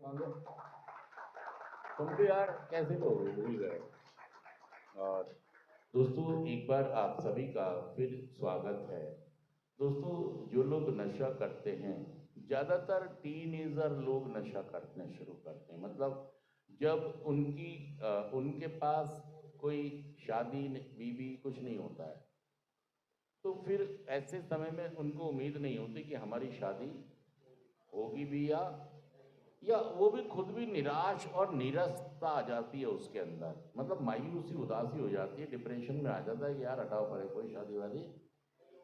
मांगो। तुम भी यार कैसे तो भूल गए। और दोस्तों एक बार आप सभी का फिर स्वागत है। दोस्तों जो लोग नशा करते हैं, ज़्यादातर टीनेजर लोग नशा करने शुरू करते हैं। मतलब जब उनके पास कोई शादी बीवी कुछ नहीं होता है, तो फिर ऐसे समय में उनको उम्मीद नहीं होती कि हमारी शादी होगी भी, या वो भी खुद भी निराश और निरसता आ जाती है उसके अंदर। मतलब मायूसी उदासी हो जाती है, डिप्रेशन में आ जाता है कि यार हटाओ परे कोई शादी वादी,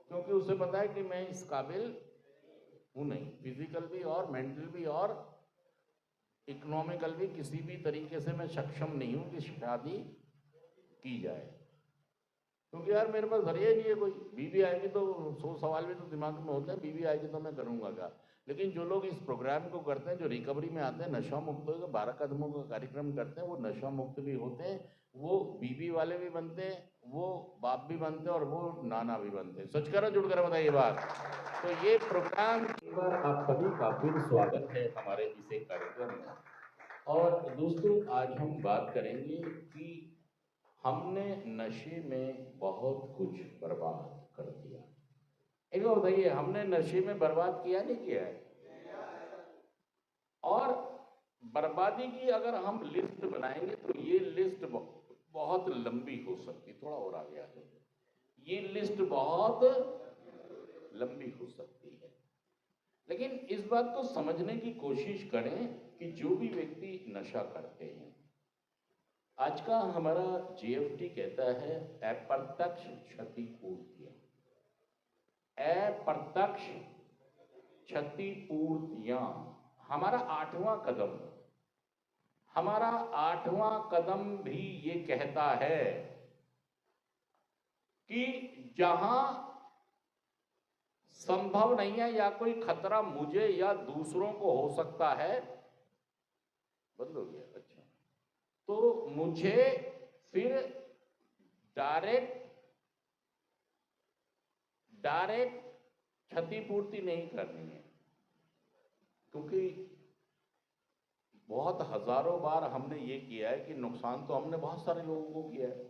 क्योंकि उसे पता है कि मैं इस काबिल हूँ नहीं, फिजिकल भी और मेंटल भी और इकोनॉमिकल भी, किसी भी तरीके से मैं सक्षम नहीं हूँ कि शादी की जाए। क्योंकि यार मेरे पास जरिया ही नहीं है कोई। बीवी आएगी तो 100 सवाल भी तो दिमाग में होते हैं, बीवी आएगी तो मैं करूँगा क्या। लेकिन जो लोग इस प्रोग्राम को करते हैं, जो रिकवरी में आते हैं, नशा मुक्त हो 12 कदमों का कार्यक्रम करते हैं, वो नशा मुक्त भी होते हैं, वो बीवी वाले भी बनते हैं, वो बाप भी बनते हैं और वो नाना भी बनते हैं। सच करो जुड़ कर बताइए बात। तो ये प्रोग्राम एक बार आप सभी का फिर स्वागत है हमारे इस एक कार्यक्रम में। और दोस्तों आज हम बात करेंगे कि हमने नशे में बहुत कुछ बर्बाद कर दिया। एक बार बताइए, हमने नशे में बर्बाद किया नहीं किया है? और बर्बादी की अगर हम लिस्ट बनाएंगे तो ये लिस्ट बहुत लंबी हो सकती। थोड़ा और आगे आ जाए, ये लिस्ट बहुत लंबी हो सकती है। लेकिन इस बात को समझने की कोशिश करें कि जो भी व्यक्ति नशा करते हैं, आज का हमारा जीएफटी कहता है अप्रत्यक्ष क्षतिपूर्तियां। अप्रत्यक्ष क्षतिपूर्तियां हमारा आठवां कदम, हमारा आठवां कदम भी ये कहता है कि जहां संभव नहीं है या कोई खतरा मुझे या दूसरों को हो सकता है, बंद हो गया, अच्छा, तो मुझे फिर डायरेक्ट डायरेक्ट क्षतिपूर्ति नहीं करनी है। क्योंकि बहुत हजारों बार हमने ये किया है कि नुकसान तो हमने बहुत सारे लोगों को किया है।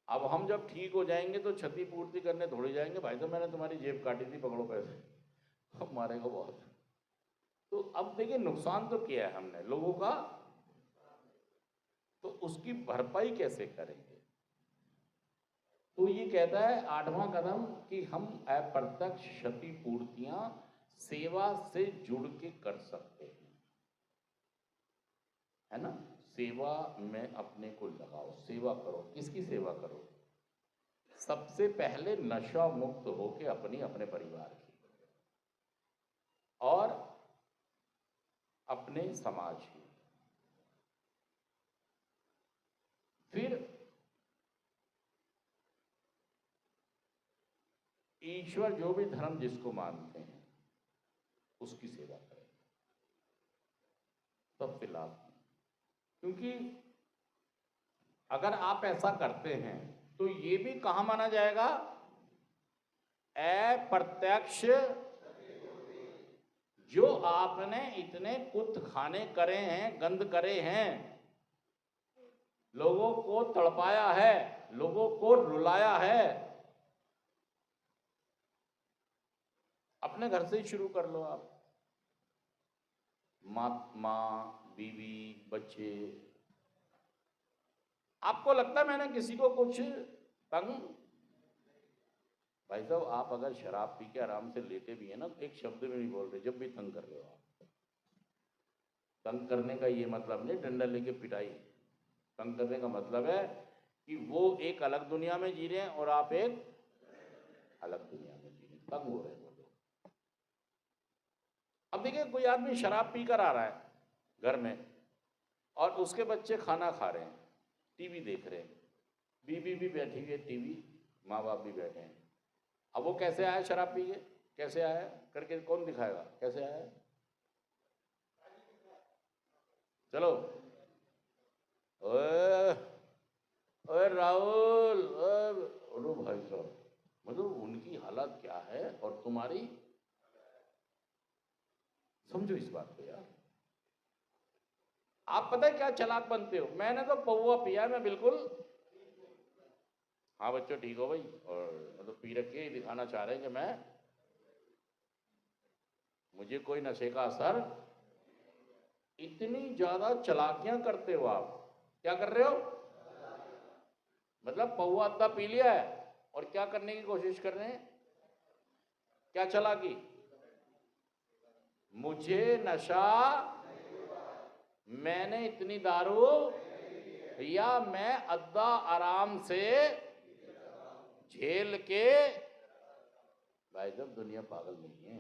अब हम जब ठीक हो जाएंगे तो क्षतिपूर्ति करने थोड़ी जाएंगे, भाई साहब मैंने तुम्हारी जेब काटी थी, पकड़ो पैसे, अब मारेगा बहुत। तो अब देखिए नुकसान तो किया है हमने लोगों का, तो उसकी भरपाई कैसे करेंगे। तो ये कहता है आठवां कदम कि हम अप्रत्यक्ष क्षतिपूर्तियां सेवा से जुड़ के कर सकते हैं, है ना। सेवा में अपने को लगाओ, सेवा करो। किसकी सेवा करो? सबसे पहले नशा मुक्त होके अपनी, अपने परिवार की और अपने समाज की। फिर ईश्वर, जो भी धर्म जिसको मानते हैं, उसकी सेवा करें तब फिलहाल। क्योंकि अगर आप ऐसा करते हैं तो ये भी कहां माना जाएगा? अप्रत्यक्ष। जो आपने इतने कुत्त खाने करे हैं, गंद करे हैं, लोगों को तड़पाया है, लोगों को रुलाया है, अपने घर से ही शुरू कर लो आप। माँ, बीवी, बच्चे। आपको लगता है मैंने किसी को कुछ तंग? भाई साहब आप अगर शराब पी के आराम से लेटे भी है ना, तो एक शब्द में नहीं बोल रहे जब भी तंग कर रहे हो आप। तंग करने का ये मतलब नहीं डंडा लेके पिटाई। तंग करने का मतलब है कि वो एक अलग दुनिया में जी रहे हैं और आप एक अलग दुनिया में जी रहे हैं, तंग हो रहे हैं वो लोग। अब देखिए कोई आदमी शराब पीकर आ रहा है घर में और उसके बच्चे खाना खा रहे हैं, टीवी देख रहे हैं, बीवी भी बैठी हुई है टीवी, माँ बाप भी बैठे हैं। अब वो कैसे आया शराब पी के? कैसे आया करके कौन दिखाएगा कैसे आया? चलो, ओए ओए राहुल, ओए भाई साहब, मतलब उनकी हालत क्या है और तुम्हारी, समझो इस बात को यार। आप पता है क्या चालाक बनते हो, मैंने तो पौवा पिया है, मैं बिल्कुल, हाँ बच्चों ठीक हो भाई, और मतलब पी रखे ही दिखाना चाह रहे हैं कि मैं, मुझे कोई नशे का असर, इतनी ज्यादा चालाकियां करते हो आप। क्या कर रहे हो, मतलब पौवा अद्धा पी लिया है और क्या करने की कोशिश कर रहे हैं, क्या चालाकी, मुझे नशा, मैंने इतनी दारू, या मैं अद्धा आराम से झेल के। भाई साहब दुनिया पागल नहीं है।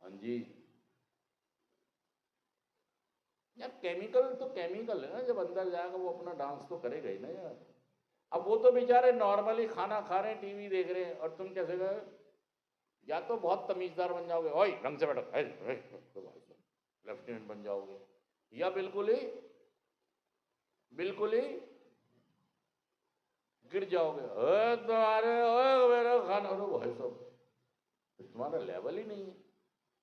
हाँ जी, यार केमिकल तो केमिकल है ना, जब अंदर जाएगा वो अपना डांस तो करेगा ही ना यार। अब वो तो बेचारे नॉर्मली खाना खा रहे हैं, टीवी देख रहे हैं, और तुम कैसे गए, या तो बहुत तमीजदार बन जाओगे, ओए ढंग से बैठो, तो लेफ्टिनेंट बन जाओगे, या बिल्कुल ही गिर जाओगे, तुम्हारे ओए मेरा खाना, अरे भाई साहब तुम्हारा लेवल ही नहीं है।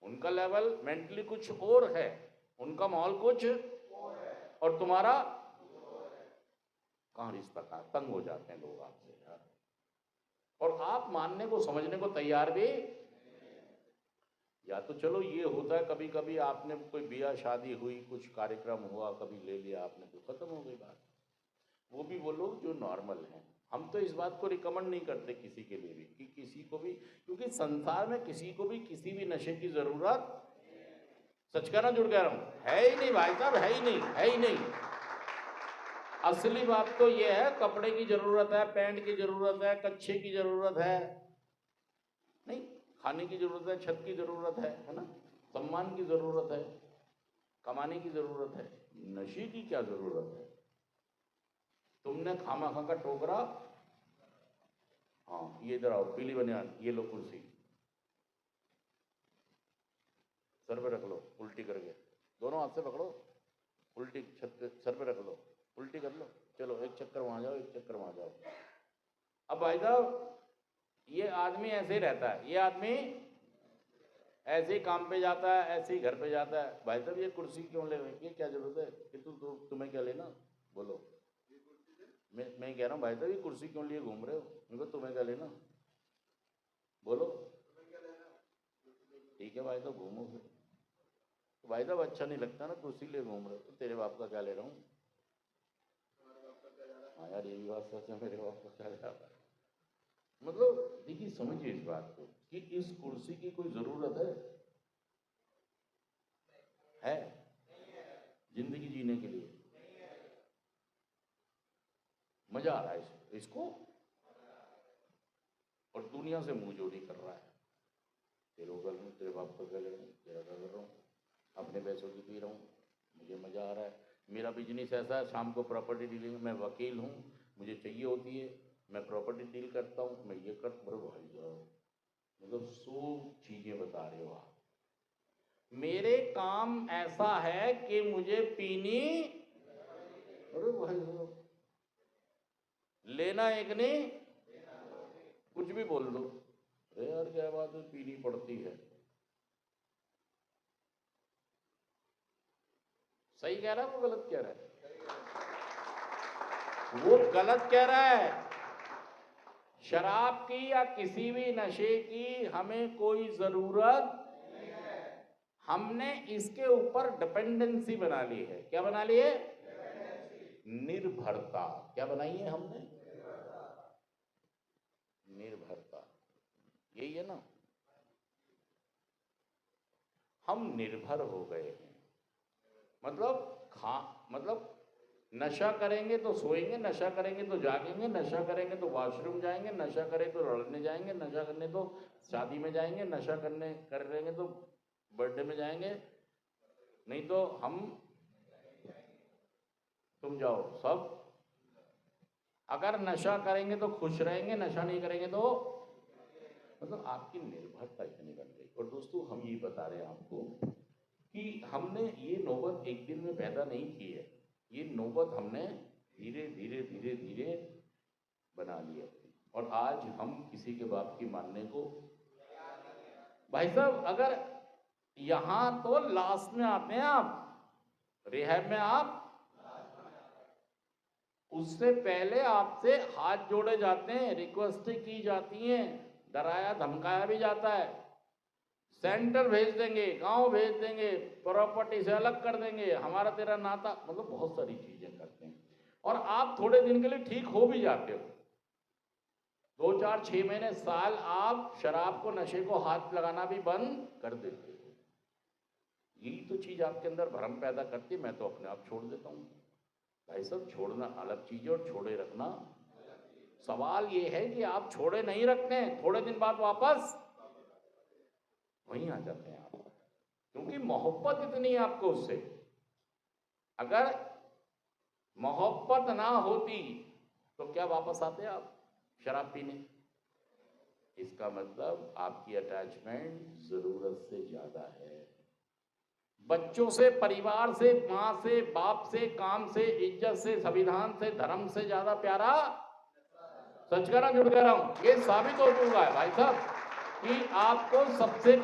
उनका लेवल मेंटली कुछ और है, उनका माहौल कुछ, और तुम्हारा कहाँ रिश्ता, कहाँ तंग हो जाते हैं लोग आपसे यार, और आप मानने को समझने को तैयार भी। या तो चलो ये होता है कभी कभी, आपने कोई ब्याह शादी हुई, कुछ कार्यक्रम हुआ, कभी ले लिया आपने तो खत्म हो गई बात, वो भी वो लोग जो नॉर्मल हैं। हम तो इस बात को रिकमेंड नहीं करते किसी के लिए भी कि किसी को भी, क्योंकि संसार में किसी को भी किसी भी नशे की जरूरत, सच कहना जुड़ कह रहा हूं, है ही नहीं भाई साहब, है ही नहीं, है ही नहीं। असली बात तो ये है, कपड़े की जरूरत है, पैंट की जरूरत है, कच्छे की जरूरत है, नहीं खाने की जरूरत है, छत की जरूरत है ना, सम्मान की जरूरत है, कमाने की जरूरत है, नशे की क्या जरूरत है। तुमने खामा खा का टोकरा, हाँ ये इधर आओ, पीली बनियान, ये लो कुर्सी, सर पे रख लो उल्टी करके, दोनों हाथ से पकड़ो, उल्टी छत पे सर पे रख लो, उल्टी कर लो, चलो एक चक्कर वहां जाओ, एक चक्कर वहां जाओ। अब भाई साहब ये आदमी ऐसे ही रहता है, ये आदमी ऐसे ही काम पे जाता है, ऐसे ही घर पे जाता है, भाई साहब ये कुर्सी क्यों ले रहे हैं, ये क्या जरूरत है कि तुम्हें क्या लेना, बोलो। मैं कह रहा हूँ भाई साहब ये कुर्सी क्यों लिए घूम रहे हो, उनको तुम्हें क्या लेना, बोलो। ठीक है भाई साहब घूमो फिर, तो भाई साहब अच्छा नहीं लगता ना, कुर्सी लिए घूम रहे हो, तो तेरे बाप का क्या ले रहा हूँ। हाँ यार ये भी बात सच है, मेरे बाप का क्या ले रहा है। मतलब देखिए समझिए इस बात को कि इस कुर्सी की कोई जरूरत है जिंदगी जीने के लिए, मजा आ रहा है इसको, और दुनिया से मुंह जोड़ी कर रहा है, तेरे गल में तेरे बाप का गले में तेरा कर रहा हूँ, अपने पैसों की पी रहा हूँ, मुझे मजा आ रहा है, मेरा बिजनेस ऐसा है, शाम को प्रॉपर्टी डीलिंग में वकील हूँ, मुझे चाहिए होती है, मैं प्रॉपर्टी डील करता हूँ, मैं ये कर, बड़े भाई साहब मतलब 100 चीजें बता रहे हो आप। मेरे काम ऐसा है कि मुझे पीनी, अरे भाई साहब लेना एक नहीं, कुछ भी बोल दो, अरे यार क्या बात है, पीनी पड़ती है। सही कह रहा है वो गलत कह रहा है, वो गलत कह रहा है। शराब की या किसी भी नशे की हमें कोई जरूरत, हमने इसके ऊपर डिपेंडेंसी बना ली है, क्या बना ली है, निर्भरता, क्या बनाई है हमने, निर्भरता, यही है ना, हम निर्भर हो गए हैं। मतलब मतलब नशा करेंगे तो सोएंगे, नशा करेंगे तो जागेंगे, नशा करेंगे तो वॉशरूम जाएंगे, नशा करें तो लड़ने जाएंगे, नशा करने तो शादी में जाएंगे, नशा करने कर रहेंगे तो बर्थडे में जाएंगे, नहीं तो हम, तुम जाओ सब। अगर नशा करेंगे तो खुश रहेंगे, नशा नहीं करेंगे तो, मतलब आपकी निर्भरता इतनी बन गई। और दोस्तों हम ये बता रहे हैं आपको कि हमने ये नौबत एक दिन में पैदा नहीं की है, ये नौबत हमने धीरे धीरे धीरे धीरे बना ली है, और आज हम किसी के बाप की मानने को, भाई साहब अगर यहां तो लास्ट में आते हैं आप, रिहैब में आप, उससे पहले आपसे हाथ जोड़े जाते हैं, रिक्वेस्ट की जाती हैं, डराया धमकाया भी जाता है, सेंटर भेज देंगे, गांव भेज देंगे, प्रॉपर्टी से अलग कर देंगे, हमारा तेरा नाता, मतलब बहुत सारी चीजें करते हैं। और आप थोड़े दिन के लिए ठीक हो भी जाते हो, 2, 4, 6 महीने, साल, आप शराब को, नशे को हाथ लगाना भी बंद कर देते हो। यही तो चीज आपके अंदर भ्रम पैदा करती है, मैं तो अपने आप छोड़ देता हूँ। भाई साहब, छोड़ना अलग चीज है और छोड़े रखना। सवाल ये है कि आप छोड़े नहीं रखते हैं, थोड़े दिन बाद वापस वहीं आ जाते हैं आप, क्योंकि मोहब्बत इतनी है आपको उससे। अगर मोहब्बत ना होती तो क्या वापस आते आप शराब पीने? इसका मतलब आपकी अटैचमेंट जरूरत से ज्यादा है। बच्चों से, परिवार से, मां से, बाप से, काम से, इज्जत से, संविधान से, धर्म से ज्यादा प्यारा, सच कह रहा हूं, झूठ कह रहा हूं, ये साबित हो चुका है भाई साहब कि आपको सबसे